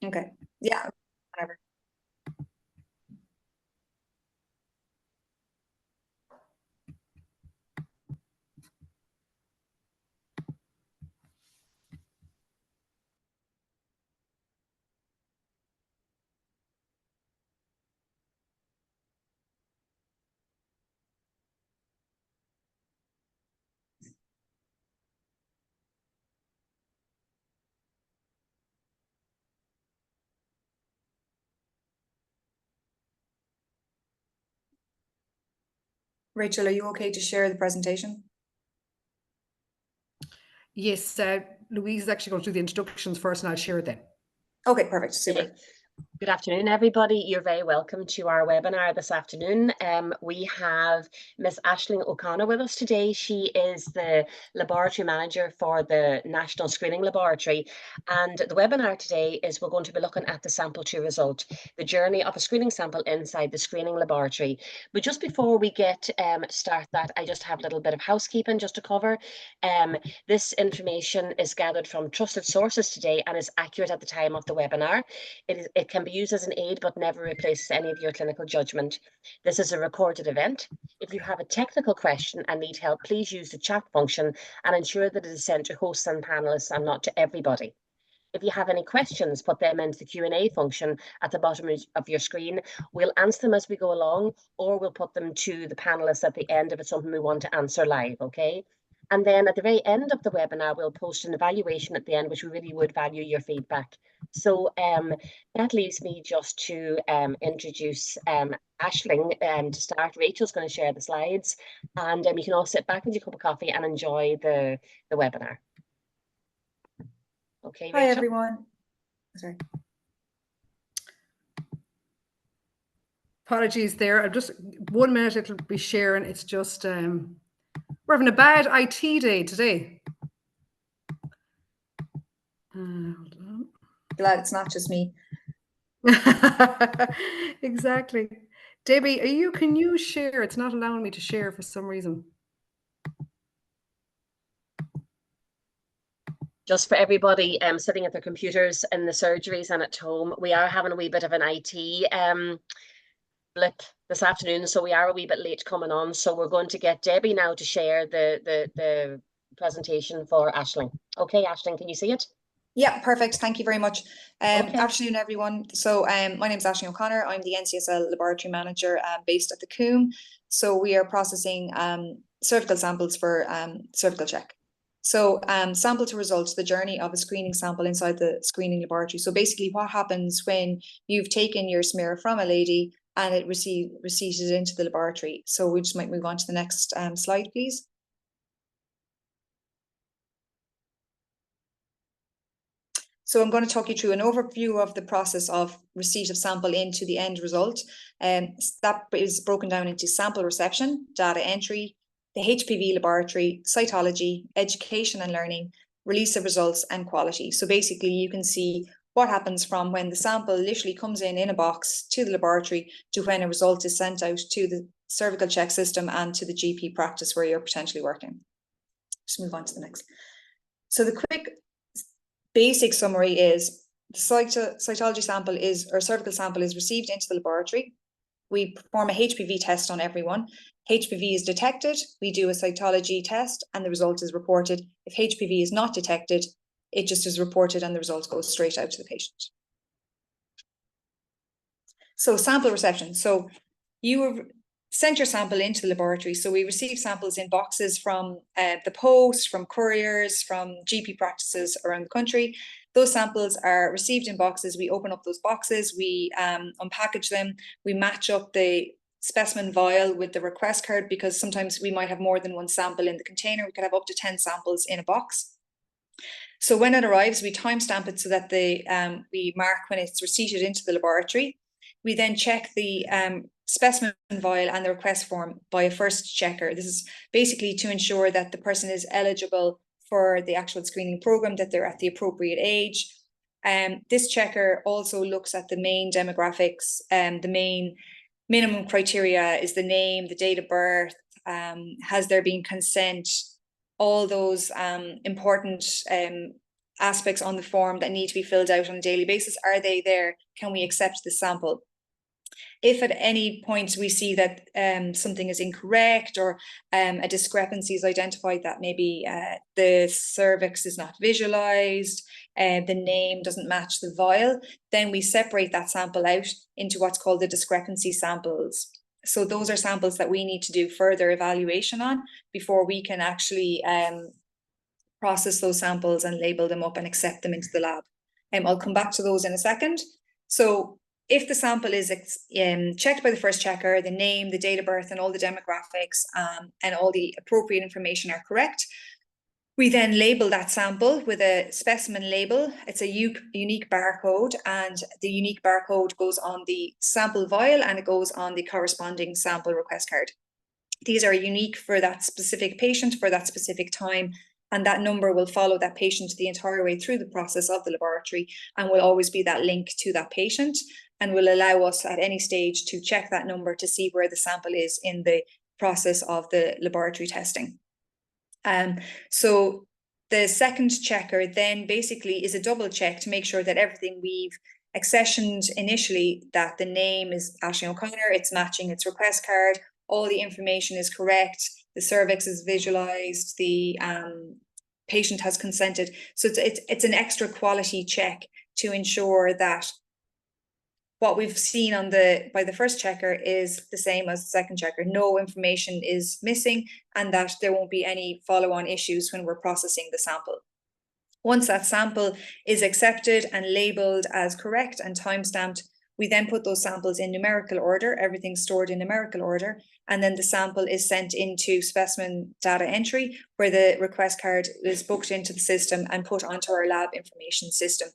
Okay. Yeah. Whatever. Rachel, are you okay to share the presentation? Yes, Louise is actually going to do the introductions first, and I'll share it then. Okay, perfect. Super. Good afternoon, everybody. You're very welcome to our webinar this afternoon. We have Miss Aisling O'Connor with us today. She is the laboratory manager for the National Screening Laboratory. And the webinar today is we're going to be looking at the sample to result, the journey of a screening sample inside the screening laboratory. But just before we get start that, I just have a little bit of housekeeping just to cover. This information is gathered from trusted sources today and is accurate at the time of the webinar. It can be used as an aid, but never replaces any of your clinical judgment. This is a recorded event. If you have a technical question and need help, please use the chat function and ensure that it is sent to hosts and panelists and not to everybody. If you have any questions, put them into the Q&A function at the bottom of your screen. We'll answer them as we go along, or we'll put them to the panelists at the end if it's something we want to answer live, okay? And then at the very end of the webinar, we'll post an evaluation at the end, which we really would value your feedback. So that leaves me just to introduce Aisling to start. Rachel's going to share the slides, and you can all sit back with your cup of coffee and enjoy the webinar. Okay, Rachel. Hi, everyone. Sorry. Apologies there. Just 1 minute, it'll be sharing. It's just, we're having a bad IT day today. Hold on. Glad it's not just me. Exactly. Debbie, can you share? It's not allowing me to share for some reason. Just for everybody sitting at their computers in the surgeries and at home, we are having a wee bit of an IT blip this afternoon, so we are a wee bit late coming on. So we're going to get Debbie now to share the presentation for Aisling. Okay, Aisling, can you see it? Yeah, perfect. Thank you very much. Okay. Afternoon, everyone. So my name is Aisling O'Connor. I'm the NCSL Laboratory Manager based at the Coombe. So we are processing cervical samples for cervical check. So sample to results, the journey of a screening sample inside the screening laboratory. So basically what happens when you've taken your smear from a lady and it received into the laboratory. So we just might move on to the next slide, please. So I'm going to talk you through an overview of the process of receipt of sample into the end result. That is broken down into sample reception, data entry, the HPV laboratory, cytology, education and learning, release of results, and quality. So basically you can see what happens from when the sample literally comes in a box to the laboratory to when a result is sent out to the cervical check system and to the GP practice where you're potentially working. Just move on to the next. So the quick basic summary is the cytology sample or cervical sample is received into the laboratory. We perform a HPV test on everyone. HPV is detected, we do a cytology test and the result is reported. If HPV is not detected, it just is reported and the results go straight out to the patient. So sample reception. So you have sent your sample into the laboratory. So we receive samples in boxes from the post, from couriers, from GP practices around the country. Those samples are received in boxes. We open up those boxes, we unpackage them, we match up the specimen vial with the request card because sometimes we might have more than one sample in the container. We could have up to 10 samples in a box. So when it arrives, we timestamp it so that we mark when it's receipted into the laboratory. We then check the specimen vial and the request form by a first checker. This is basically to ensure that the person is eligible for the actual screening program, that they're at the appropriate age. This checker also looks at the main demographics, the main minimum criteria is the name, the date of birth, has there been consent, all those important aspects on the form that need to be filled out on a daily basis. Are they there? Can we accept the sample? If at any point we see that something is incorrect, or a discrepancy is identified, that maybe the cervix is not visualized, the name doesn't match the vial, then we separate that sample out into what's called the discrepancy samples. So those are samples that we need to do further evaluation on before we can actually process those samples and label them up and accept them into the lab. I'll come back to those in a second. So if the sample is checked by the first checker, the name, the date of birth, and all the demographics and all the appropriate information are correct, we then label that sample with a specimen label. It's a unique barcode, and the unique barcode goes on the sample vial and it goes on the corresponding sample request card. These are unique for that specific patient for that specific time, and that number will follow that patient the entire way through the process of the laboratory and will always be that link to that patient, and will allow us at any stage to check that number to see where the sample is in the process of the laboratory testing. So the second checker then basically is a double check to make sure that everything we've accessioned initially, that the name is Aisling O'Connor, it's matching its request card, all the information is correct, the cervix is visualized, the patient has consented. So it's an extra quality check to ensure that what we've seen by the first checker is the same as the second checker. No information is missing, and that there won't be any follow-on issues when we're processing the sample. Once that sample is accepted and labeled as correct and time-stamped, we then put those samples in numerical order, everything's stored in numerical order, and then the sample is sent into specimen data entry, where the request card is booked into the system and put onto our lab information system.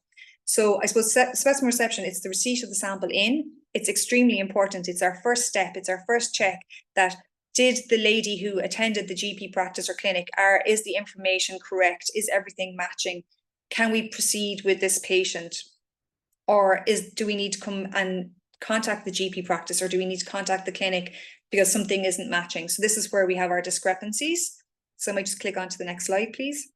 So I suppose specimen reception, it's the receipt of the sample in. It's extremely important. It's our first step. It's our first check that did the lady who attended the GP practice or clinic, is the information correct? Is everything matching? Can we proceed with this patient? Or do we need to come and contact the GP practice, or do we need to contact the clinic because something isn't matching? So this is where we have our discrepancies. So I might just click on to the next slide, please.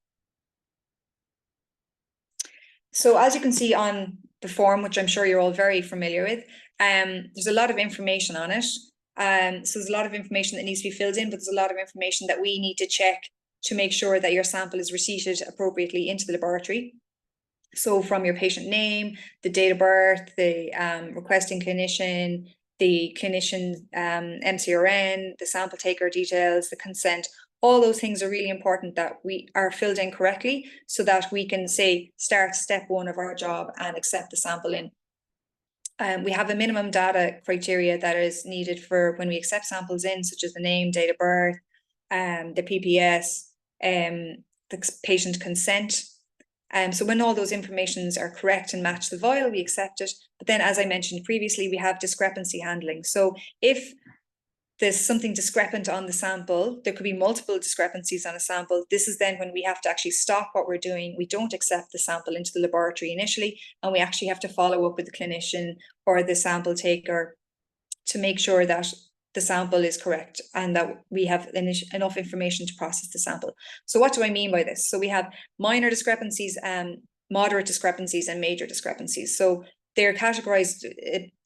So as you can see on the form, which I'm sure you're all very familiar with, there's a lot of information on it. So there's a lot of information that needs to be filled in, but there's a lot of information that we need to check to make sure that your sample is receipted appropriately into the laboratory. So from your patient name, the date of birth, the requesting clinician, the clinician MCRN, the sample taker details, the consent, all those things are really important that we are filled in correctly so that we can say start step one of our job and accept the sample in. We have a minimum data criteria that is needed for when we accept samples in, such as the name, date of birth, the PPS, the patient consent. So when all those informations are correct and match the vial, we accept it. But then, as I mentioned previously, we have discrepancy handling. So if there's something discrepant on the sample, there could be multiple discrepancies on a sample. This is then when we have to actually stop what we're doing. We don't accept the sample into the laboratory initially, and we actually have to follow up with the clinician or the sample taker to make sure that the sample is correct and that we have enough information to process the sample. So what do I mean by this? So we have minor discrepancies, moderate discrepancies, and major discrepancies. So they're categorized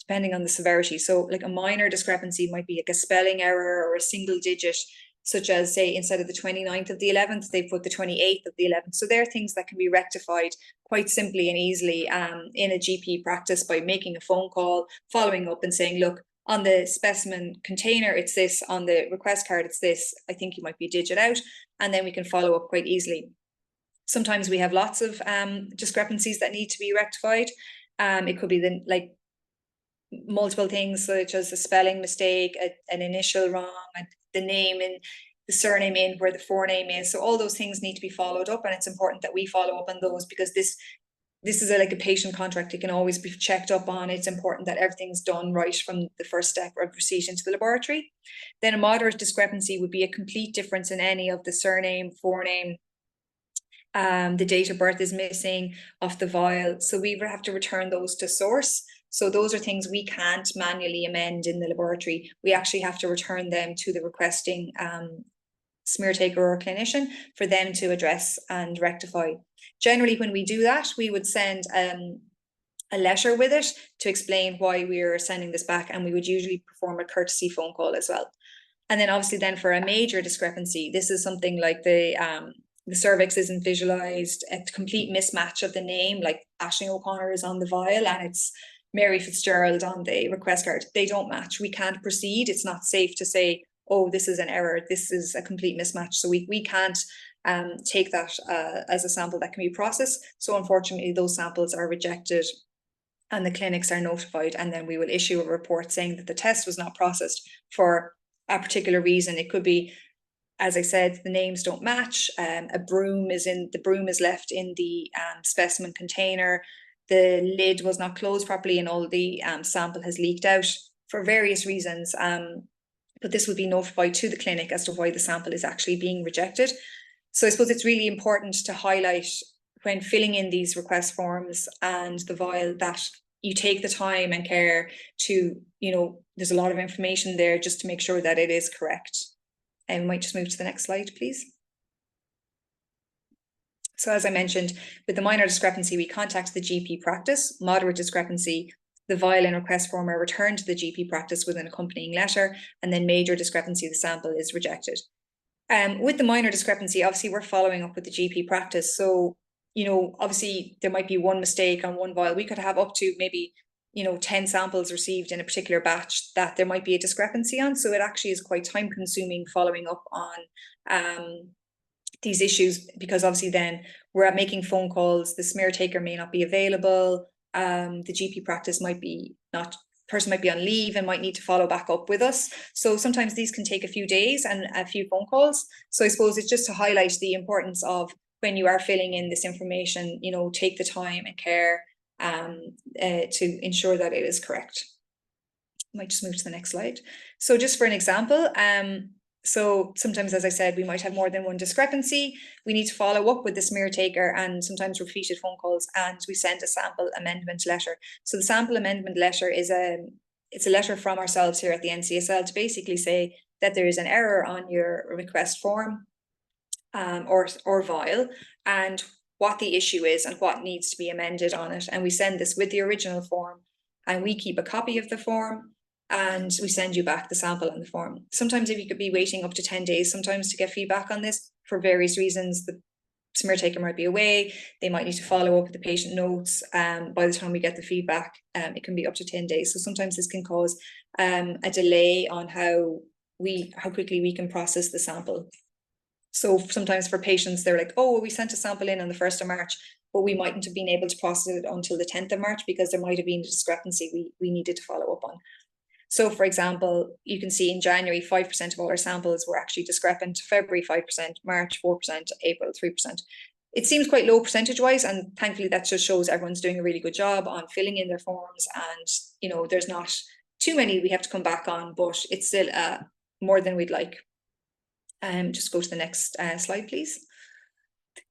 depending on the severity. So like a minor discrepancy might be like a spelling error or a single digit, such as say instead of the 29th of the 11th, they put the 28th of the 11th. So there are things that can be rectified quite simply and easily in a GP practice by making a phone call, following up and saying, look, on the specimen container, it's this, on the request card, it's this, I think you might be a digit out, and then we can follow up quite easily. Sometimes we have lots of discrepancies that need to be rectified. It could be like multiple things, such as a spelling mistake, an initial wrong, the name and the surname in where the forename is. So all those things need to be followed up, and it's important that we follow up on those because this is like a patient contract. It can always be checked up on. It's important that everything's done right from the first step of receipt into the laboratory. Then a moderate discrepancy would be a complete difference in any of the surname, forename, the date of birth is missing off the vial. So we have to return those to source. So those are things we can't manually amend in the laboratory. We actually have to return them to the requesting smear taker or clinician for them to address and rectify. Generally, when we do that, we would send a letter with it to explain why we're sending this back, and we would usually perform a courtesy phone call as well. And then obviously then for a major discrepancy, this is something like the cervix isn't visualized, a complete mismatch of the name, like Aisling O'Connor is on the vial and it's Mary Fitzgerald on the request card. They don't match. We can't proceed. It's not safe to say, oh, this is an error. This is a complete mismatch. So we can't take that as a sample that can be processed. So unfortunately, those samples are rejected and the clinics are notified, and then we will issue a report saying that the test was not processed for a particular reason. It could be, as I said, the names don't match. The broom is left in the specimen container. The lid was not closed properly, and all the sample has leaked out for various reasons. But this will be notified to the clinic as to why the sample is actually being rejected. So I suppose it's really important to highlight when filling in these request forms and the vial that you take the time and care to, there's a lot of information there just to make sure that it is correct. And we might just move to the next slide, please. So as I mentioned, with the minor discrepancy, we contact the GP practice. Moderate discrepancy, the vial and request form are returned to the GP practice with an accompanying letter, and then major discrepancy, the sample is rejected. With the minor discrepancy, obviously we're following up with the GP practice. So, obviously there might be one mistake on one vial. We could have up to maybe, 10 samples received in a particular batch that there might be a discrepancy on. So it actually is quite time consuming following up on these issues, because obviously then we're making phone calls, the smear taker may not be available, the GP practice person might be on leave and might need to follow back up with us. So sometimes these can take a few days and a few phone calls. So I suppose it's just to highlight the importance of, when you are filling in this information, take the time and care to ensure that it is correct. I might just move to the next slide. So just for an example, so sometimes, as I said, we might have more than one discrepancy. We need to follow up with the smear taker and sometimes repeated phone calls, and we send a sample amendment letter. So the sample amendment letter is it's a letter from ourselves here at the NCSL to basically say that there is an error on your request form or vial, and what the issue is and what needs to be amended on it. And we send this with the original form, and we keep a copy of the form, and we send you back the sample and the form. Sometimes if you could be waiting up to 10 days sometimes to get feedback on this for various reasons. The smear taker might be away, they might need to follow up with the patient notes. By the time we get the feedback, it can be up to 10 days. So sometimes this can cause a delay on how quickly we can process the sample. So sometimes for patients, they're like, oh, well, we sent a sample in on the 1st of March, but we mightn't have been able to process it until the 10th of March because there might have been a discrepancy we needed to follow up on. So for example, you can see in January, 5% of all our samples were actually discrepant, February 5%, March 4%, April 3%. It seems quite low percentage wise, and thankfully that just shows everyone's doing a really good job on filling in their forms, and there's not too many we have to come back on, but it's still more than we'd like. Just go to the next slide, please.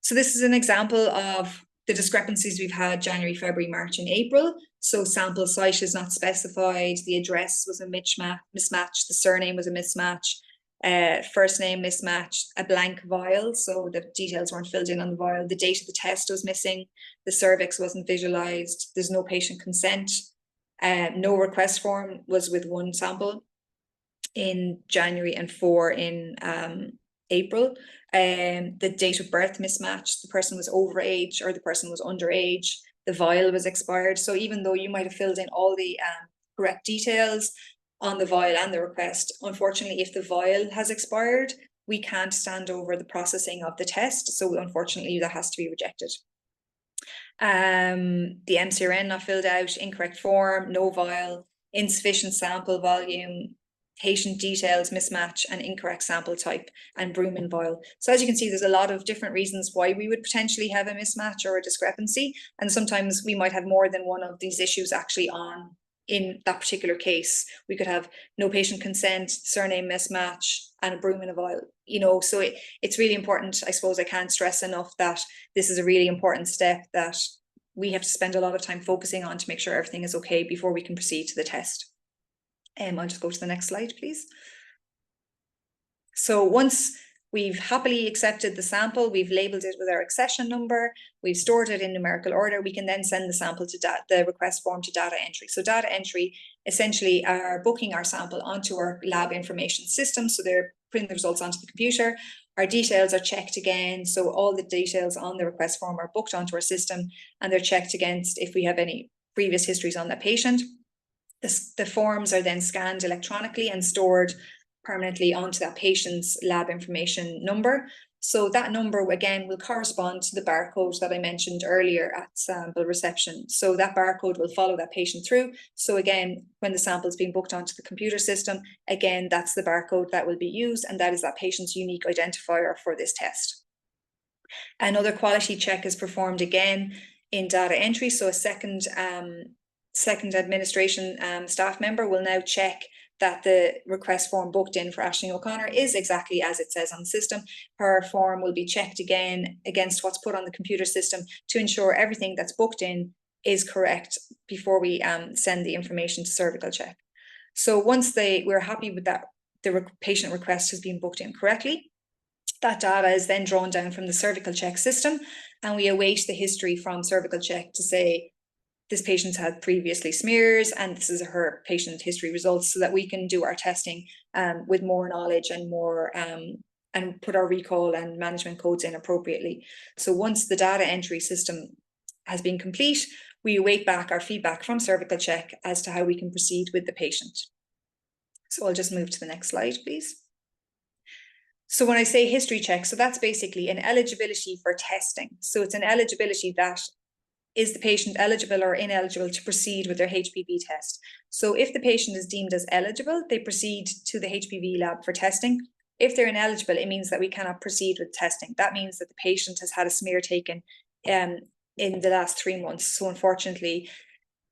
So this is an example of the discrepancies we've had January, February, March, and April. So sample site is not specified, the address was a mismatch, the surname was a mismatch, first name mismatch, a blank vial, so the details weren't filled in on the vial, the date of the test was missing, the cervix wasn't visualized, there's no patient consent, no request form was with one sample in January and 4 in April. The date of birth mismatched, the person was overage or the person was underage, the vial was expired. So even though you might have filled in all the correct details on the vial and the request, unfortunately, if the vial has expired, we can't stand over the processing of the test. So unfortunately, that has to be rejected. The MCRN not filled out, incorrect form, no vial, insufficient sample volume, patient details mismatch, and incorrect sample type, and broom and vial. So as you can see, there's a lot of different reasons why we would potentially have a mismatch or a discrepancy, and sometimes we might have more than one of these issues actually on in that particular case. We could have no patient consent, surname mismatch, and a broom and a vial. So it's really important. I suppose I can't stress enough that this is a really important step that we have to spend a lot of time focusing on to make sure everything is okay before we can proceed to the test. I'll just go to the next slide, please. So once We've happily accepted the sample, we've labeled it with our accession number, we've stored it in numerical order. We can then send the sample to the request form to data entry. So data entry essentially are booking our sample onto our lab information system. So they're putting the results onto the computer. Our details are checked again. So all the details on the request form are booked onto our system, and they're checked against if we have any previous histories on that patient. The forms are then scanned electronically and stored permanently onto that patient's lab information number. So that number, again, will correspond to the barcode that I mentioned earlier at sample reception. So that barcode will follow that patient through. So again, when the sample is being booked onto the computer system, again, that's the barcode that will be used, and that is that patient's unique identifier for this test. Another quality check is performed again in data entry. So a second administration staff member will now check that the request form booked in for Aisling O'Connor is exactly as it says on the system. Her form will be checked again against what's put on the computer system to ensure everything that's booked in is correct before we send the information to cervical check. So once we're happy with that, the patient request has been booked in correctly, that data is then drawn down from the cervical check system, and we await the history from cervical check to say, this patient's had previously smears and this is her patient history results, so that we can do our testing with more knowledge and more and put our recall and management codes in appropriately. So once the data entry system has been complete, we await back our feedback from cervical check as to how we can proceed with the patient. So I'll just move to the next slide, please. So when I say history check, so that's basically an eligibility for testing. So it's an eligibility that is the patient eligible or ineligible to proceed with their HPV test. So if the patient is deemed as eligible, they proceed to the HPV lab for testing. If they're ineligible, it means that we cannot proceed with testing. That means that the patient has had a smear taken in the last 3 months. So unfortunately,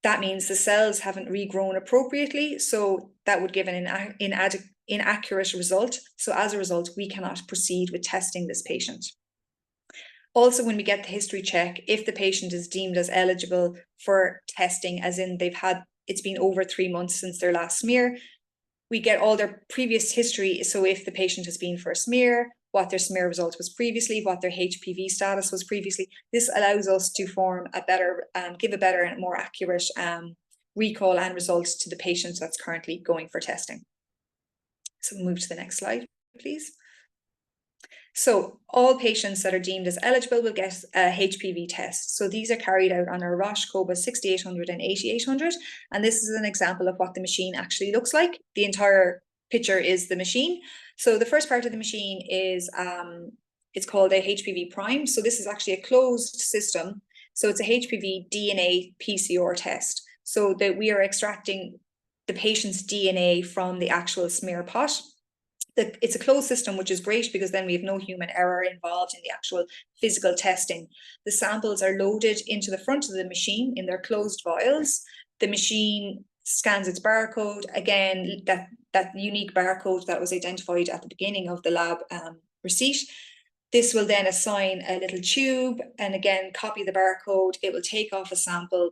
that means the cells haven't regrown appropriately. So that would give an inaccurate result. So as a result, we cannot proceed with testing this patient. Also, when we get the history check, if the patient is deemed as eligible for testing, as in it's been over 3 months since their last smear, we get all their previous history. So if the patient has been for a smear, what their smear result was previously, what their HPV status was previously, this allows us to form a better, give a better and more accurate recall and results to the patient that's currently going for testing. So we'll move to the next slide, please. So all patients that are deemed as eligible will get a HPV test. So these are carried out on our Roche Cobas 6800 and 8800. And this is an example of what the machine actually looks like. The entire picture is the machine. So the first part of the machine is, it's called a HPV prime. So this is actually a closed system. So it's a HPV DNA PCR test. So that we are extracting the patient's DNA from the actual smear pot. It's a closed system, which is great because then we have no human error involved in the actual physical testing. The samples are loaded into the front of the machine in their closed vials. The machine scans its barcode. Again, that unique barcode that was identified at the beginning of the lab receipt. This will then assign a little tube and again, copy the barcode. It will take off a sample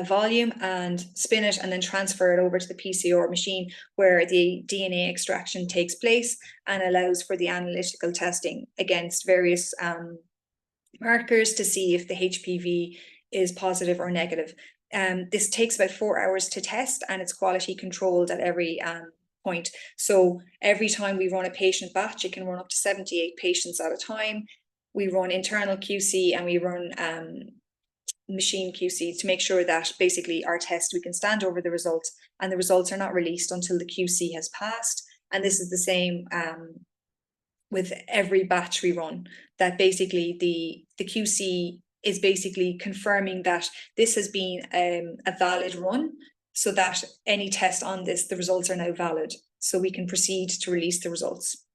volume and spin it and then transfer it over to the PCR machine where the DNA extraction takes place and allows for the analytical testing against various markers to see if the HPV is positive or negative. This takes about 4 hours to test and it's quality controlled at every point. So every time we run a patient batch, it can run up to 78 patients at a time. We run internal QC and we run machine QC to make sure that basically our test, we can stand over the results and the results are not released until the QC has passed. And this is the same with every batch we run, that basically the QC is basically confirming that this has been a valid run, so that any test on this, the results are now valid, so we can proceed to release the results.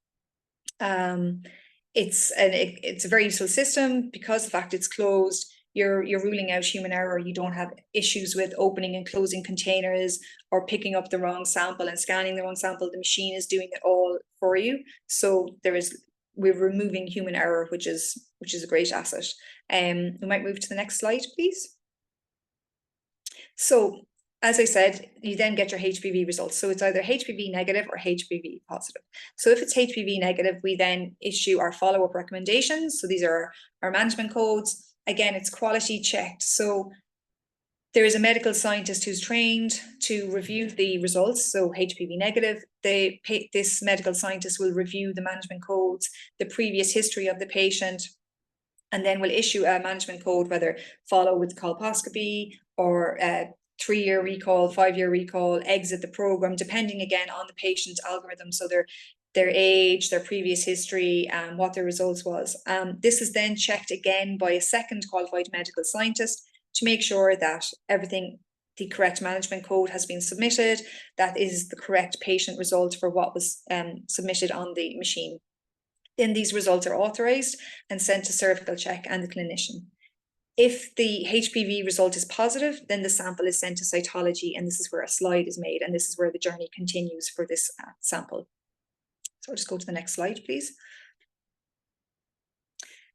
It's a very useful system because the fact it's closed. You're ruling out human error. You don't have issues with opening and closing containers or picking up the wrong sample and scanning the wrong sample. The machine is doing it all for you. So we're removing human error, which is a great asset. We might move to the next slide, please. So as I said, you then get your HPV results. So it's either HPV negative or HPV positive. So if it's HPV negative, we then issue our follow-up recommendations. So these are our management codes. Again, it's quality checked. So there is a medical scientist who's trained to review the results. So HPV negative, this medical scientist will review the management codes, the previous history of the patient, and then will issue a management code, whether follow with colposcopy or 3-year recall, 5-year recall, exit the program, depending again on the patient's algorithm. So their age, their previous history, and what their results was. This is then checked again by a second qualified medical scientist to make sure that everything, the correct management code has been submitted, that is the correct patient result for what was submitted on the machine. Then these results are authorized and sent to cervical check and the clinician. If the HPV result is positive, then the sample is sent to cytology, and this is where a slide is made, and this is where the journey continues for this sample. So I'll just go to the next slide, please.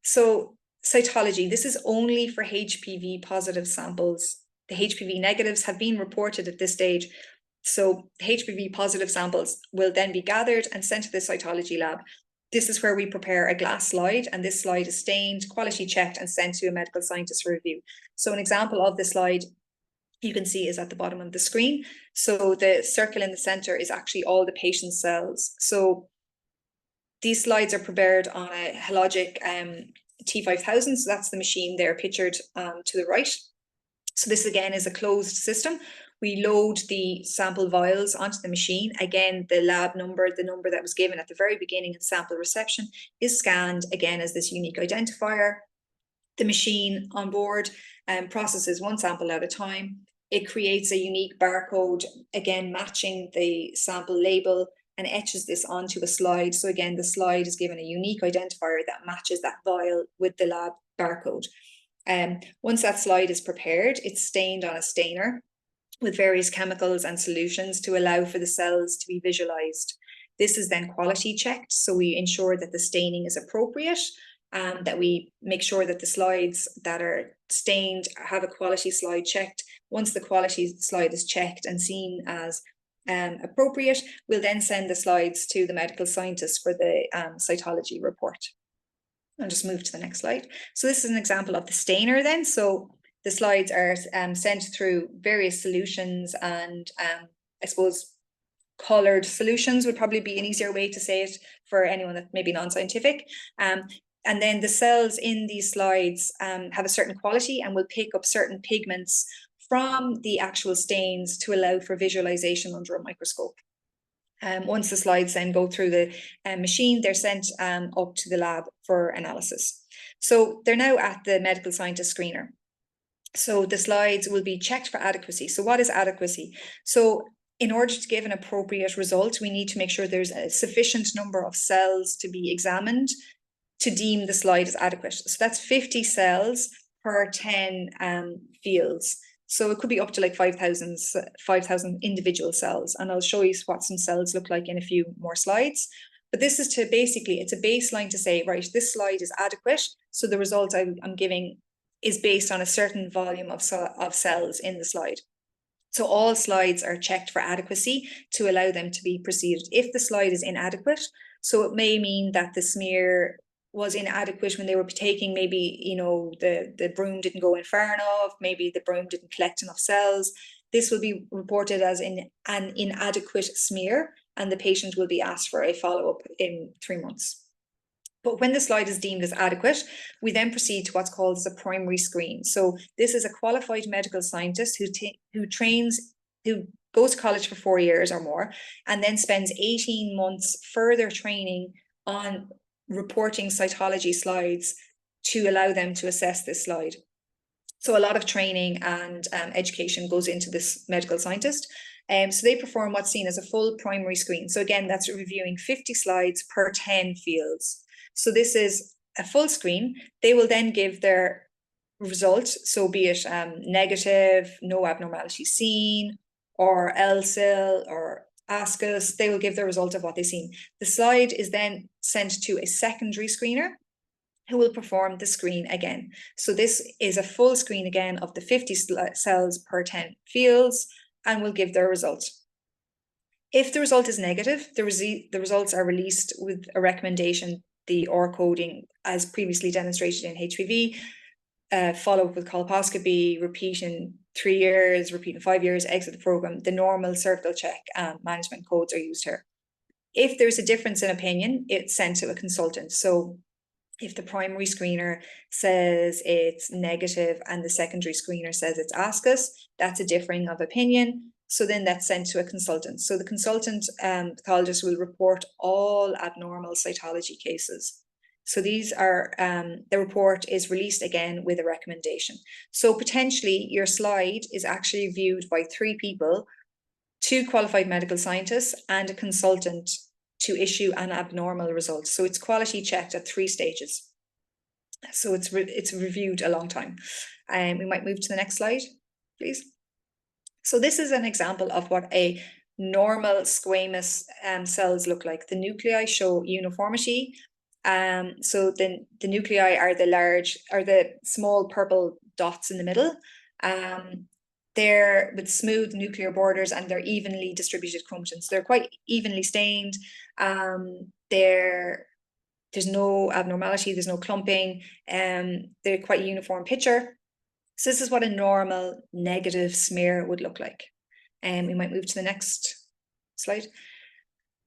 So cytology, this is only for HPV positive samples. The HPV negatives have been reported at this stage. So the HPV positive samples will then be gathered and sent to the cytology lab. This is where we prepare a glass slide, and this slide is stained, quality checked, and sent to a medical scientist for review. So an example of this slide you can see is at the bottom of the screen. So the circle in the center is actually all the patient's cells. So these slides are prepared on a Hologic T5000. So that's the machine there pictured to the right. So this again is a closed system. We load the sample vials onto the machine. Again, the lab number, the number that was given at the very beginning of sample reception, is scanned again as this unique identifier. The machine on board processes one sample at a time. It creates a unique barcode, again matching the sample label, and etches this onto a slide. So again, the slide is given a unique identifier that matches that vial with the lab barcode. Once that slide is prepared, it's stained on a stainer with various chemicals and solutions to allow for the cells to be visualized. This is then quality checked, so we ensure that the staining is appropriate, that we make sure that the slides that are stained have a quality slide checked. Once the quality slide is checked and seen as appropriate, we'll then send the slides to the medical scientist for the cytology report. I'll just move to the next slide. So this is an example of the stainer then. So the slides are sent through various solutions, and I suppose colored solutions would probably be an easier way to say it for anyone that may be non-scientific. And then the cells in these slides have a certain quality and will pick up certain pigments from the actual stains to allow for visualization under a microscope. Once the slides then go through the machine, they're sent up to the lab for analysis. So they're now at the medical scientist screener. So the slides will be checked for adequacy. So what is adequacy? So in order to give an appropriate result, we need to make sure there's a sufficient number of cells to be examined to deem the slide as adequate. So that's 50 cells per 10 fields. So it could be up to like 5,000 individual cells. And I'll show you what some cells look like in a few more slides. But this is to basically, it's a baseline to say, right, this slide is adequate. So the result I'm giving is based on a certain volume of cells in the slide. So all slides are checked for adequacy to allow them to be proceeded. If the slide is inadequate, so it may mean that the smear was inadequate when they were taking, maybe, you know, the broom didn't go in far enough, maybe the broom didn't collect enough cells. This will be reported as an inadequate smear, and the patient will be asked for a follow-up in 3 months. But when the slide is deemed as adequate, we then proceed to what's called as a primary screen. So this is a qualified medical scientist who goes to college for 4 years or more, and then spends 18 months further training on reporting cytology slides to allow them to assess this slide. So a lot of training and education goes into this medical scientist. So they perform what's seen as a full primary screen. So again, that's reviewing 50 slides per 10 fields. So this is a full screen. They will then give their result, so be it negative, no abnormality seen, or LSIL, or ASCUS, they will give the result of what they've seen. The slide is then sent to a secondary screener who will perform the screen again. So this is a full screen again of the 50 cells per 10 fields. and will give their result. If the result is negative, the results are released with a recommendation, the OR coding as previously demonstrated in HPV, follow up with colposcopy, repeat in 3 years, repeat in 5 years, exit the program. The normal cervical check and management codes are used here. If there's a difference in opinion, it's sent to a consultant. So if the primary screener says it's negative and the secondary screener says it's ascus, that's a differing of opinion. So then that's sent to a consultant. So the consultant pathologist will report all abnormal cytology cases. So these are, the report is released again with a recommendation. So potentially your slide is actually viewed by 3 people, 2 qualified medical scientists and a consultant to issue an abnormal result. So it's quality checked at 3 stages. So it's reviewed a long time. We might move to the next slide, please. So this is an example of what a normal squamous cells look like. The nuclei show uniformity. So the nuclei are the small purple dots in the middle. They're with smooth nuclear borders and they're evenly distributed chromatins. They're quite evenly stained. There's no abnormality, there's no clumping, they're quite uniform picture. So this is what a normal negative smear would look like. And we might move to the next slide.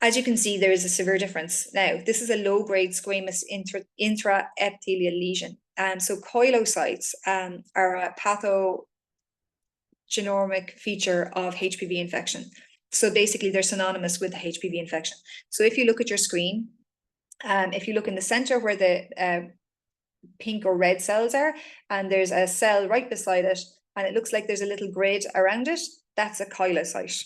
As you can see, there is a severe difference. Now, this is a low-grade squamous intraepithelial lesion. So coilocytes are a pathogenomic feature of HPV infection. So basically, they're synonymous with the HPV infection. So if you look at your screen, if you look in the center where the pink or red cells are, and there's a cell right beside it, and it looks like there's a little grid around it, that's a coilocyte.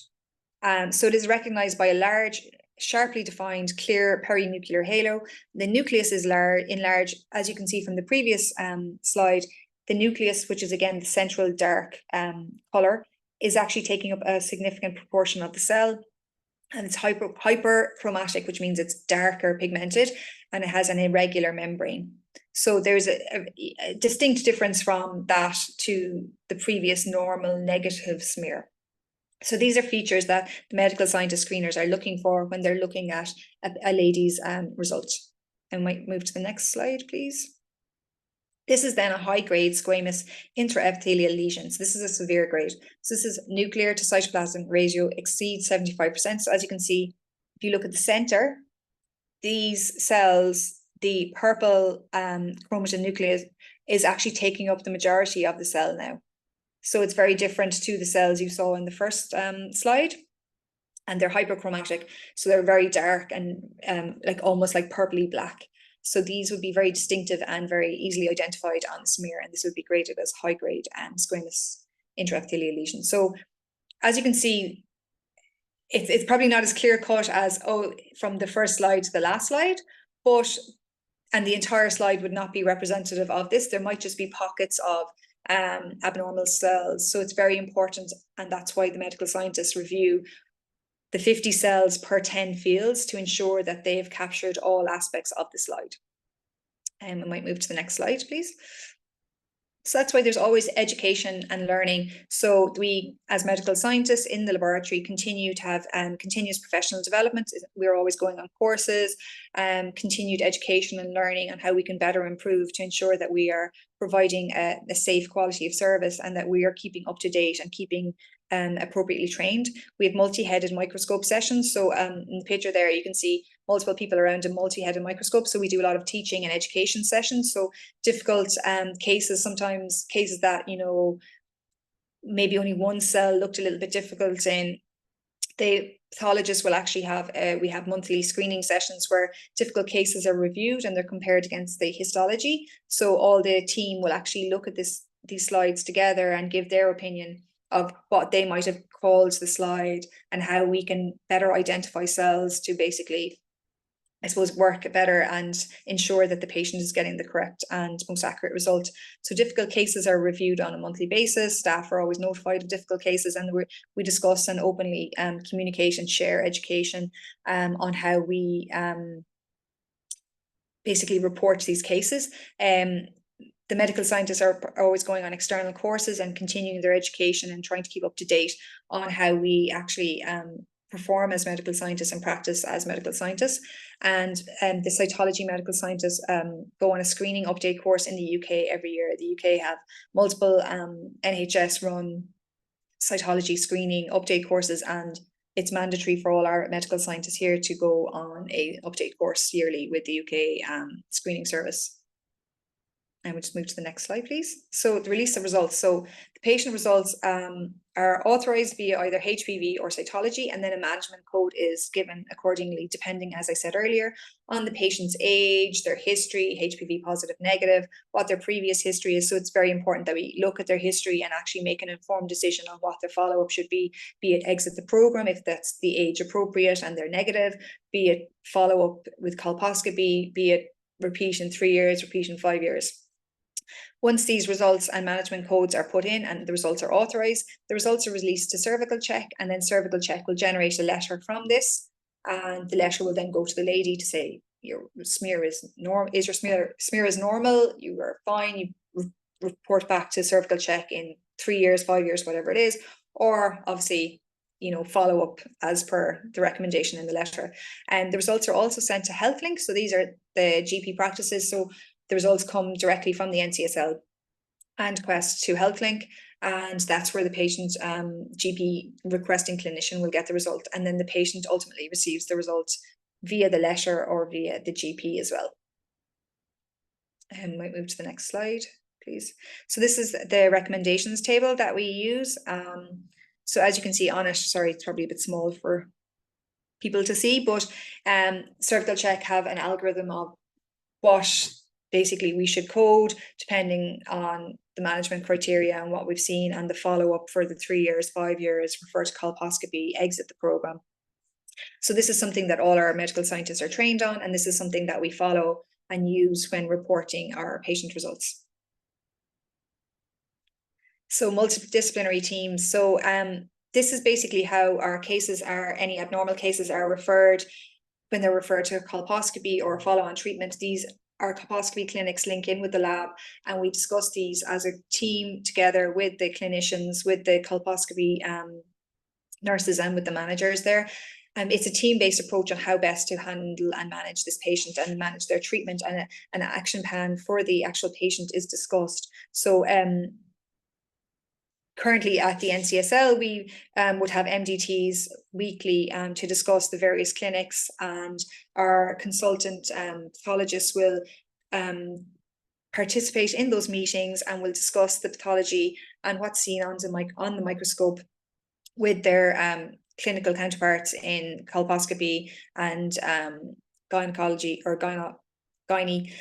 So it is recognized by a large, sharply defined, clear perinuclear halo. The nucleus is enlarged, as you can see from the previous slide. The nucleus, which is again the central dark color, is actually taking up a significant proportion of the cell. And it's hyperchromatic, which means it's darker pigmented, and it has an irregular membrane. So there's a distinct difference from that to the previous normal negative smear. So these are features that the medical scientist screeners are looking for when they're looking at a lady's results. And we might move to the next slide, please. This is then a high-grade squamous intraepithelial lesion. So this is a severe grade. So this is nuclear to cytoplasmic ratio exceeds 75%. So as you can see, if you look at the center, these cells, the purple chromatin nucleus is actually taking up the majority of the cell now. So it's very different to the cells you saw in the first slide. And they're hyperchromatic. So they're very dark and like almost like purpley black. So these would be very distinctive and very easily identified on the smear, and this would be graded as high-grade squamous intraepithelial lesion. So as you can see, it's probably not as clear-cut as from the first slide to the last slide, and the entire slide would not be representative of this. There might just be pockets of abnormal cells. So it's very important, and that's why the medical scientists review the 50 cells per 10 fields to ensure that they've captured all aspects of the slide. And we might move to the next slide, please. So that's why there's always education and learning. So we, as medical scientists in the laboratory, continue to have continuous professional development. We're always going on courses, continued education and learning on how we can better improve to ensure that we are providing a safe quality of service and that we are keeping up to date and keeping appropriately trained. We have multi-headed microscope sessions. So in the picture there, you can see multiple people around a multi-headed microscope. So we do a lot of teaching and education sessions. So difficult cases, sometimes cases that, you know, maybe only one cell looked a little bit difficult in, the pathologists will actually have, we have monthly screening sessions where difficult cases are reviewed and they're compared against the histology. So all the team will actually look at these slides together and give their opinion of what they might have called the slide and how we can better identify cells to basically, I suppose, work better and ensure that the patient is getting the correct and most accurate result. So difficult cases are reviewed on a monthly basis. Staff are always notified of difficult cases, and we discuss and openly communicate and share education on how we basically report these cases. The medical scientists are always going on external courses and continuing their education and trying to keep up to date on how we actually perform as medical scientists and practice as medical scientists. And the cytology medical scientists go on a screening update course in the UK every year. The UK have multiple NHS run cytology screening update courses, and it's mandatory for all our medical scientists here to go on a update course yearly with the UK screening service. And we'll just move to the next slide, please. So the release of results. So the patient results are authorized via either HPV or cytology, and then a management code is given accordingly, depending, as I said earlier, on the patient's age, their history, HPV positive, negative, what their previous history is. So it's very important that we look at their history and actually make an informed decision on what their follow-up should be it exit the program if that's the age appropriate and they're negative, be it follow-up with colposcopy, be it repeat in 3 years, repeat in 5 years. Once these results and management codes are put in and the results are authorized, the results are released to Cervical Check, and then Cervical Check will generate a letter from this, and the letter will then go to the lady to say your smear is normal. Is your smear is normal? You are fine. You report back to Cervical Check in 3 years, 5 years, whatever it is, or obviously, you know, follow up as per the recommendation in the letter. And the results are also sent to HealthLink. So these are the GP practices. So the results come directly from the NCSL and Quest to HealthLink, and that's where the patient GP requesting clinician will get the result, and then the patient ultimately receives the results via the letter or via the GP as well. And might move to the next slide, please. So this is the recommendations table that we use. So as you can see on it, sorry, it's probably a bit small for people to see, but Cervical Check have an algorithm of what basically we should code depending on the management criteria and what we've seen, and the follow-up for the 3 years, 5 years, refer to colposcopy, exit the program. So this is something that all our medical scientists are trained on, and this is something that we follow and use when reporting our patient results. So multidisciplinary teams. So this is basically how our cases are, any abnormal cases are referred when they're referred to colposcopy or follow-on treatment. These our colposcopy clinics link in with the lab, and we discuss these as a team together with the clinicians, with the colposcopy nurses, and with the managers there. It's a team-based approach on how best to handle and manage this patient and manage their treatment, and an action plan for the actual patient is discussed. So currently at the NCSL, we would have MDTs weekly to discuss the various clinics, and our consultant pathologists will participate in those meetings and will discuss the pathology and what's seen on the microscope with their clinical counterparts in colposcopy and gynecology or gynae,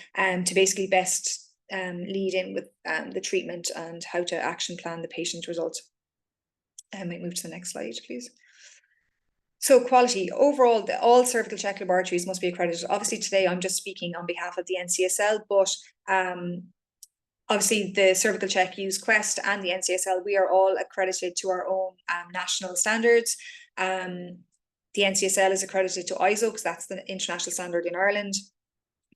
to basically best lead in with the treatment and how to action plan the patient results. And might move to the next slide, please. So quality overall, all Cervical Check laboratories must be accredited. Obviously today I'm just speaking on behalf of the NCSL, but obviously the Cervical Check use Quest and the NCSL. We are all accredited to our own national standards. The NCSL is accredited to ISO, because that's the international standard in Ireland,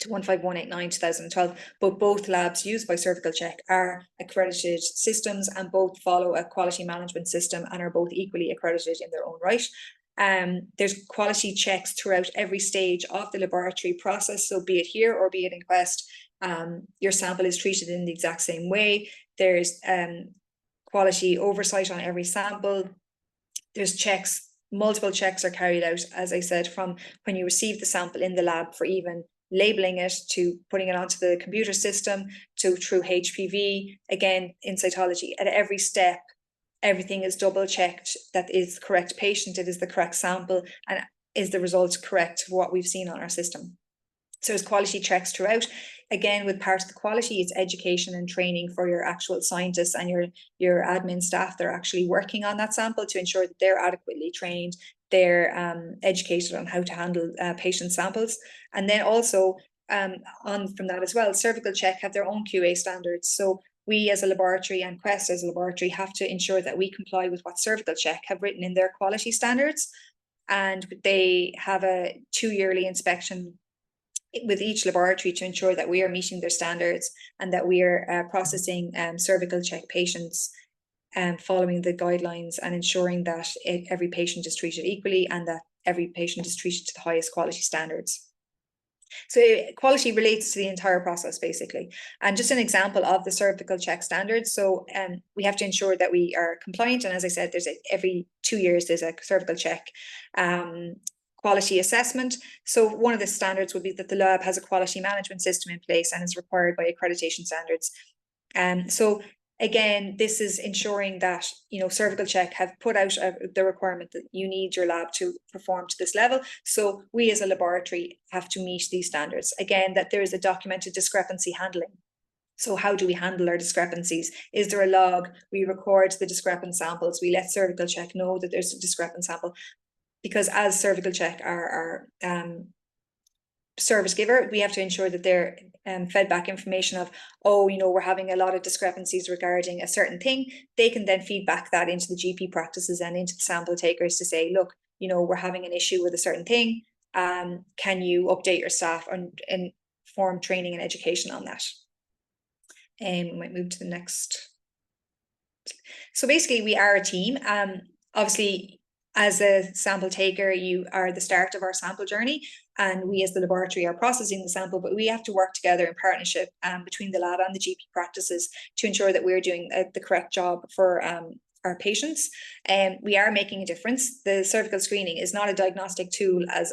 to 15189 2012, but both labs used by Cervical Check are accredited systems, and both follow a quality management system and are both equally accredited in their own right. There's quality checks throughout every stage of the laboratory process, so be it here or be it in Quest, your sample is treated in the exact same way. There's quality oversight on every sample. There's checks, multiple checks are carried out, as I said, from when you receive the sample in the lab, for even labeling it, to putting it onto the computer system, to through HPV, again in cytology. At every step, everything is double checked that is the correct patient, it is the correct sample, and is the results correct for what we've seen on our system. So there's quality checks throughout. Again, with part of the quality, it's education and training for your actual scientists and your admin staff that are actually working on that sample, to ensure that they're adequately trained, they're educated on how to handle patient samples. And then also on from that as well, Cervical Check have their own QA standards. So we as a laboratory and Quest as a laboratory have to ensure that we comply with what Cervical Check have written in their quality standards. And they have a 2-yearly inspection with each laboratory to ensure that we are meeting their standards and that we are processing cervical check patients following the guidelines and ensuring that every patient is treated equally and that every patient is treated to the highest quality standards. So quality relates to the entire process, basically. And just an example of the cervical check standards. So we have to ensure that we are compliant. And as I said, there's every 2 years, there's a cervical check quality assessment. So one of the standards would be that the lab has a quality management system in place and is required by accreditation standards. So again, this is ensuring that, you know, Cervical Check have put out the requirement that you need your lab to perform to this level. So we as a laboratory have to meet these standards. Again, that there is a documented discrepancy handling. So how do we handle our discrepancies? Is there a log? We record the discrepant samples. We let Cervical Check know that there's a discrepant sample. Because as Cervical Check are service giver, we have to ensure that they're fed back information of, oh, you know, we're having a lot of discrepancies regarding a certain thing. They can then feed back that into the GP practices and into the sample takers to say, look, you know, we're having an issue with a certain thing. Can you update your staff and inform training and education on that? We might move to the next. So basically, we are a team. Obviously, as a sample taker, you are the start of our sample journey, and we as the laboratory are processing the sample, but we have to work together in partnership between the lab and the GP practices to ensure that we're doing the correct job for our patients. We are making a difference. The cervical screening is not a diagnostic tool, as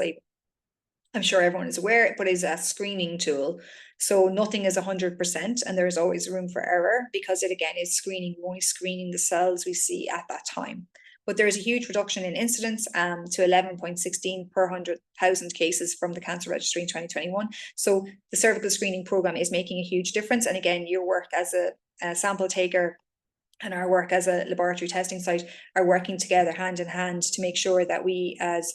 I'm sure everyone is aware, but is a screening tool. So nothing is 100%, and there is always room for error because it, again, is screening. We're only screening the cells we see at that time. But there is a huge reduction in incidence to 11.16 per 100,000 cases from the cancer registry in 2021. So the cervical screening program is making a huge difference. And again, your work as a sample taker and our work as a laboratory testing site are working together hand in hand to make sure that we as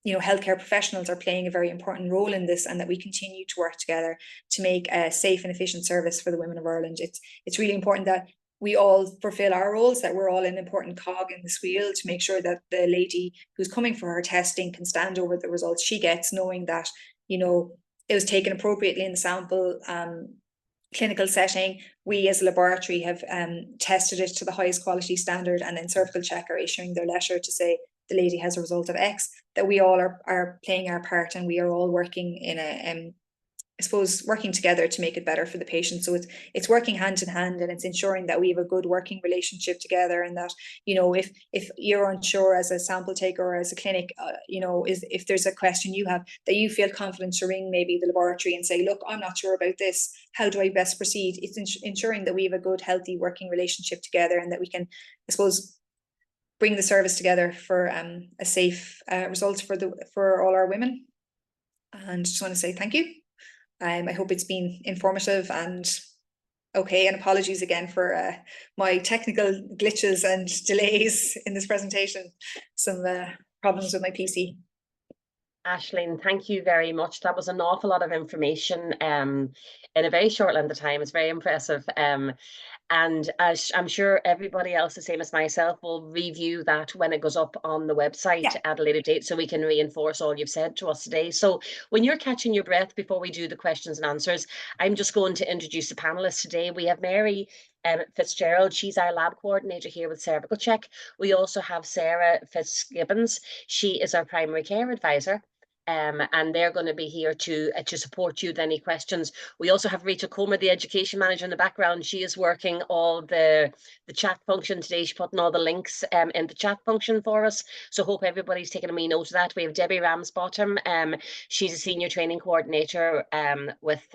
you know, healthcare professionals are playing a very important role in this, and that we continue to work together to make a safe and efficient service for the women of Ireland. It's really important that we all fulfill our roles, that we're all an important cog in this wheel to make sure that the lady who's coming for her testing can stand over the results she gets, knowing that, you know, it was taken appropriately in the sample clinical setting. We as a laboratory have tested it to the highest quality standard, and then Cervical Check are issuing their letter to say the lady has a result of X, that we all are playing our part, and we are all working in a I suppose working together to make it better for the patient. So it's working hand in hand, and it's ensuring that we have a good working relationship together, and that, you know, if you're unsure as a sample taker or as a clinic, you know, if there's a question you have, that you feel confident to ring maybe the laboratory and say, look, I'm not sure about this, how do I best proceed? It's ensuring that we have a good, healthy working relationship together, and that we can, I suppose, bring the service together for a safe result for all our women. And just want to say thank you. I hope it's been informative and okay, and apologies again for my technical glitches and delays in this presentation. Some problems with my PC. Aisling, thank you very much. That was an awful lot of information in a very short length of time. It's very impressive. And as I'm sure everybody else, the same as myself, will review that when it goes up on the website at a later date, so we can reinforce all you've said to us today. So when you're catching your breath before we do the questions and answers, I'm just going to introduce the panelists today. We have Mary Fitzgerald. She's our lab coordinator here with Cervical Check. We also have Sarah Fitzgibbons. She is our primary care advisor. And they're going to be here to support you with any questions. We also have Rachel Comer, the education manager in the background. She is working all the chat function today. She's putting all the links in the chat function for us. So hope everybody's taking a wee note of that. We have Debbie Ramsbottom. She's a senior training coordinator with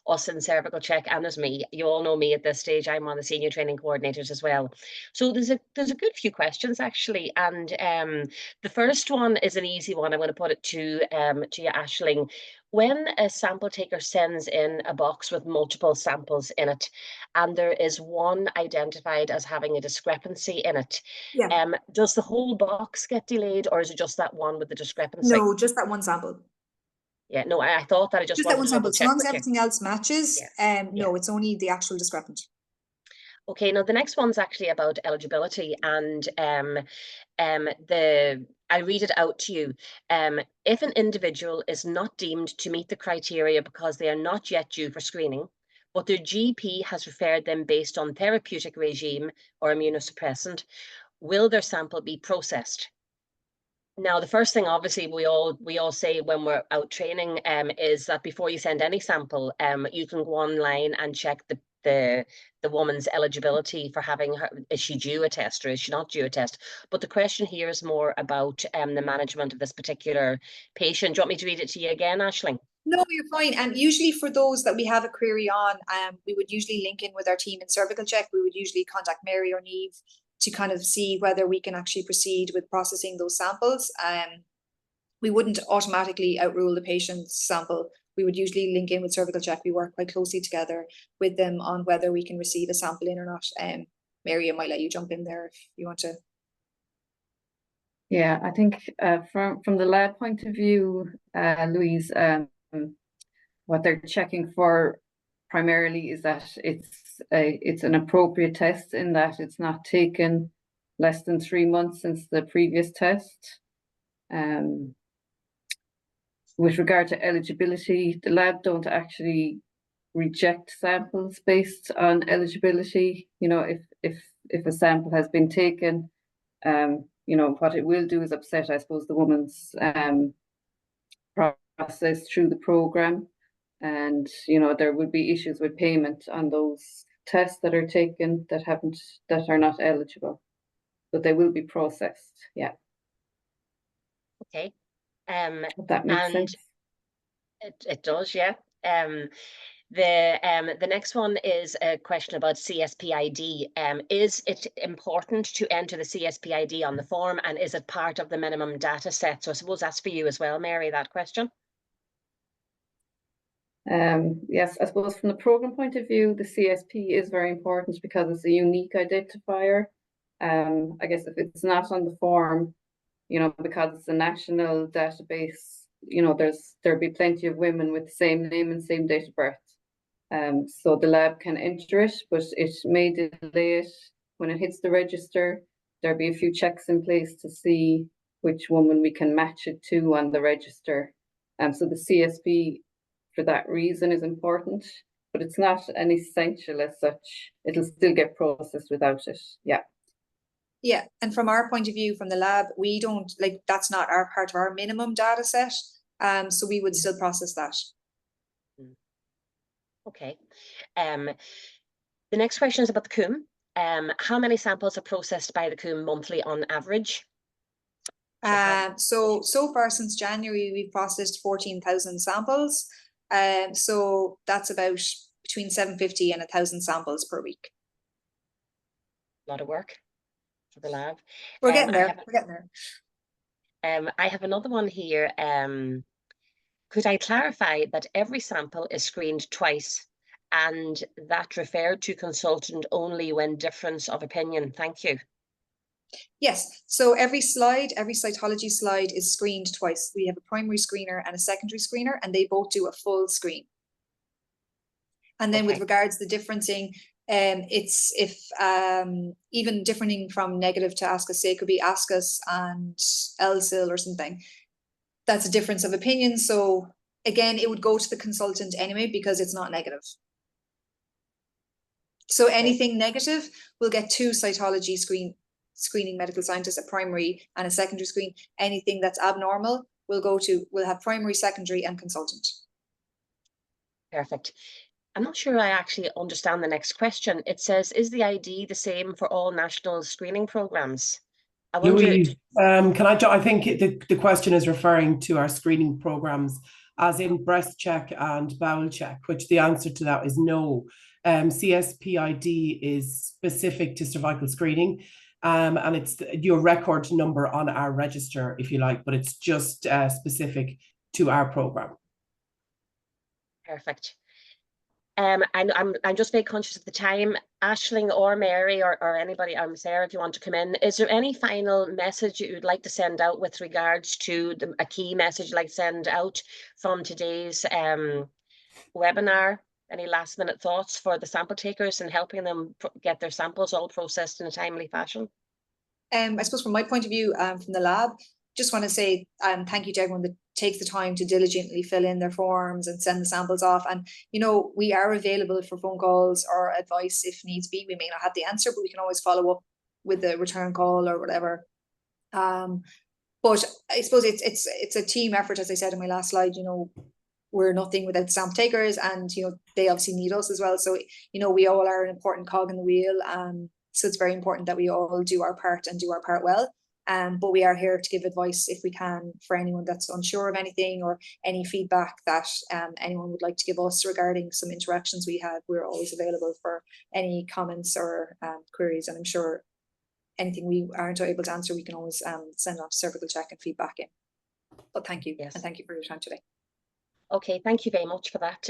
us in Cervical Check, and there's me. You all know me at this stage. I'm one of the senior training coordinators as well. So there's a good few questions actually, and the first one is an easy one. I'm going to put it to you, Aisling. When a sample taker sends in a box with multiple samples in it, and there is one identified as having a discrepancy in it, does the whole box get delayed, or is it just that one with the discrepancy? No, just that one sample. Yeah, no, I thought that. I just that one sample. As long as everything else matches, no, it's only the actual discrepant. Okay, now the next one's actually about eligibility, and I read it out to you. If an individual is not deemed to meet the criteria because they are not yet due for screening, but their GP has referred them based on therapeutic regime or immunosuppressant, will their sample be processed? Now, the first thing, obviously, we all say when we're out training, is that before you send any sample, you can go online and check the woman's eligibility for having her. Is she due a test or is she not due a test? But the question here is more about the management of this particular patient. Do you want me to read it to you again, Aisling? No, you're fine. And usually for those that we have a query on, we would usually link in with our team in Cervical Check. We would usually contact Mary or Neve to kind of see whether we can actually proceed with processing those samples. We wouldn't automatically outrule the patient's sample. We would usually link in with Cervical Check. We work quite closely together with them on whether we can receive a sample in or not. Mary, I might let you jump in there if you want to. Yeah, I think from the lab point of view, Louise, what they're checking for primarily is that it's an appropriate test, in that it's not taken less than 3 months since the previous test. With regard to eligibility, the lab don't actually reject samples based on eligibility. You know, if a sample has been taken, you know, what it will do is upset, I suppose, the woman's process through the program. And, you know, there would be issues with payment on those tests that are taken that are not eligible, but they will be processed. Yeah. Okay. If that makes sense. It does, yeah. The next one is a question about CSPID. Is it important to enter the CSPID on the form, and is it part of the minimum data set? So I suppose that's for you as well, Mary, that question. Yes, I suppose from the program point of view, the CSP is very important because it's a unique identifier. I guess if it's not on the form, you know, because it's a national database, you know, there'll be plenty of women with the same name and same date of birth. So the lab can enter it, but it may delay it when it hits the register. There'll be a few checks in place to see which woman we can match it to on the register. So the CSP, for that reason, is important, but it's not an essential as such. It'll still get processed without it. Yeah. Yeah, and from our point of view, from the lab, we don't, like, that's not our part of our minimum data set. So we would still process that. Okay. The next question is about the CUM. How many samples are processed by the CUM monthly on average? So far since January, we've processed 14,000 samples. So that's about between 750 and 1,000 samples per week. A lot of work for the lab. We're getting there. We're getting there. I have another one here. Could I clarify that every sample is screened twice and that referred to consultant only when difference of opinion? Thank you. Yes, so every cytology slide is screened twice. We have a primary screener and a secondary screener, and they both do a full screen. And then with regards to the differencing, it's if even differing from negative to ASCUS, say it could be ASCUS and LSIL or something. That's a difference of opinion. So again, it would go to the consultant anyway because it's not negative. So anything negative will get 2 cytology screening medical scientists, a primary and a secondary screen. Anything that's abnormal will have primary, secondary, and consultant. Perfect. I'm not sure I actually understand the next question. It says, is the ID the same for all national screening programs? I wonder. Louise, I think the question is referring to our screening programs, as in breast check and bowel check, which the answer to that is no. CSPID is specific to cervical screening, and it's your record number on our register, if you like, but it's just specific to our program. Perfect. I'm just very conscious of the time. Aisling or Mary or anybody, Sarah, if you want to come in, is there any final message you would like to send out with regards to a key message you'd like to send out from today's webinar? any last minute thoughts for the sample takers and helping them get their samples all processed in a timely fashion? I suppose from my point of view, from the lab, just want to say thank you to everyone that takes the time to diligently fill in their forms and send the samples off. And, you know, we are available for phone calls or advice if needs be. We may not have the answer, but we can always follow up with a return call or whatever. But I suppose it's a team effort, as I said in my last slide. You know, we're nothing without the sample takers, and, you know, they obviously need us as well. So, you know, we all are an important cog in the wheel. So it's very important that we all do our part and do our part well. But we are here to give advice if we can for anyone that's unsure of anything or any feedback that anyone would like to give us regarding some interactions we had. We're always available for any comments or queries, and I'm sure anything we aren't able to answer, we can always send off Cervical Check and feedback in. But thank you, Yes. and thank you for your time today. Okay, thank you very much for that.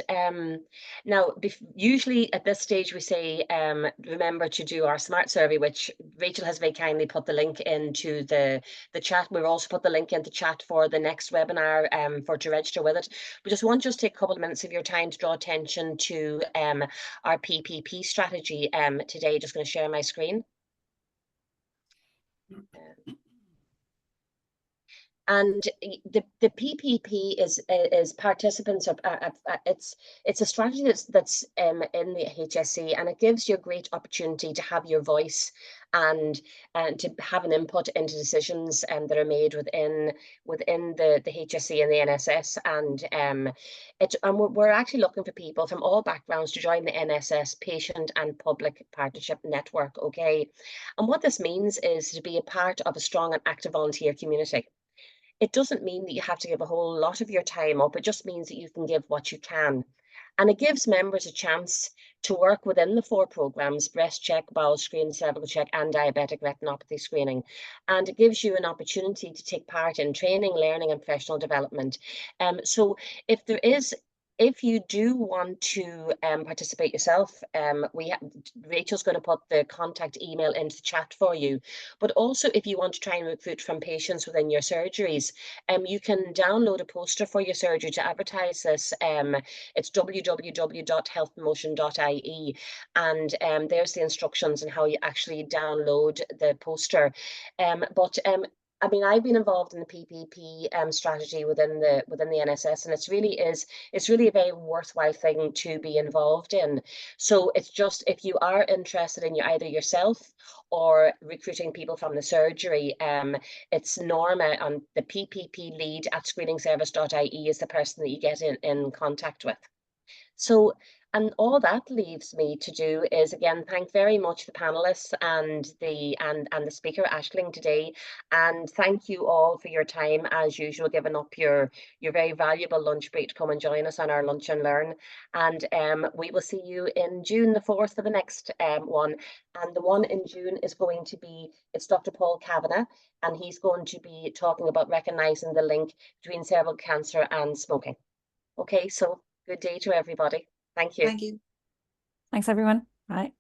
Now, usually at this stage we say, remember to do our SMART survey, which Rachel has very kindly put the link into the chat. We've also put the link into chat for the next webinar to register with it. We just want to take a couple of minutes of your time to draw attention to our PPP strategy today. Just going to share my screen. And the PPP is participants of it's a strategy that's in the HSE, and it gives you a great opportunity to have your voice and to have an input into decisions that are made within the HSE and the NSS. And we're actually looking for people from all backgrounds to join the NSS Patient and Public Partnership Network. Okay, and what this means is to be a part of a strong and active volunteer community. It doesn't mean that you have to give a whole lot of your time up. It just means that you can give what you can. And it gives members a chance to work within the 4 programs: breast check, bowel screen, cervical check, and diabetic retinopathy screening. And it gives you an opportunity to take part in training, learning, and professional development. So if you do want to participate yourself, Rachel's going to put the contact email into the chat for you. But also, if you want to try and recruit from patients within your surgeries, you can download a poster for your surgery to advertise this. It's www.healthpromotion.ie, and there's the instructions on how you actually download the poster. I mean, I've been involved in the PPP strategy within the NSS, and it's really a very worthwhile thing to be involved in. So it's just, if you are interested in either yourself or recruiting people from the surgery, it's Norma on the PPP lead at screeningservice.ie is the person that you get in contact with. So, and all that leaves me to do is again thank very much the panelists and the speaker Aisling today, and thank you all for your time as usual, giving up your very valuable lunch break to come and join us on our Lunch and Learn. And we will see you in June the 4th for the next one, and the one in June is going to be, it's Dr. Paul Kavanagh, and he's going to be talking about recognizing the link between cervical cancer and smoking. Okay, so good day to everybody. Thank you. Thank you. Thanks, everyone. Bye.